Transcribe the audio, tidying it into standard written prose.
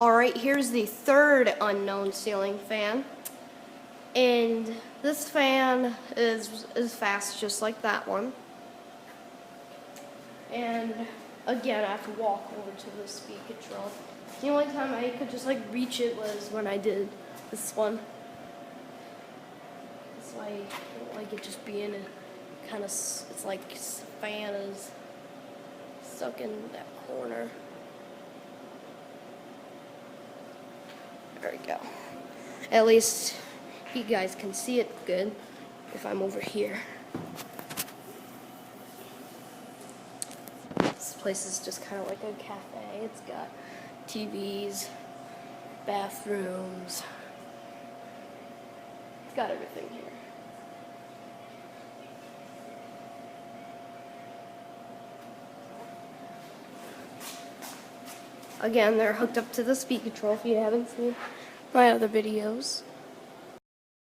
Alright, here's the third unknown ceiling fan. And this fan is fast just like that one. And again, I have to walk over to the speed control. The only time I could just reach it was when I did this one. That's why I don't like it just being it's like fan is stuck in that corner. There we go. At least you guys can see it good if I'm over here. This place is just kind of like a cafe. It's got TVs, bathrooms. It's got everything here. Again, they're hooked up to the speed control if you haven't seen my other videos.